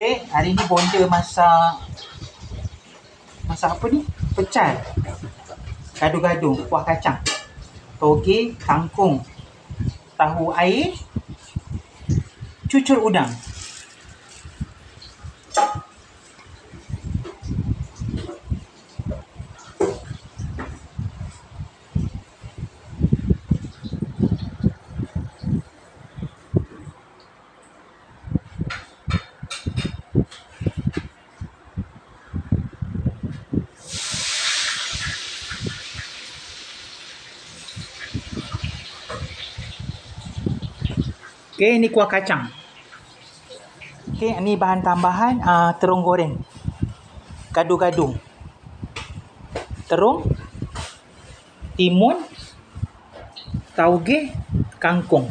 Okay, hari ni bonda masak apa ni? Pecel, gado-gado, kuah kacang, toge, kangkung, tahu air, cucur udang. Okay, ni kuah kacang. Okay, ni bahan tambahan terung goreng, gado-gado, terung, timun, tauge, kangkung.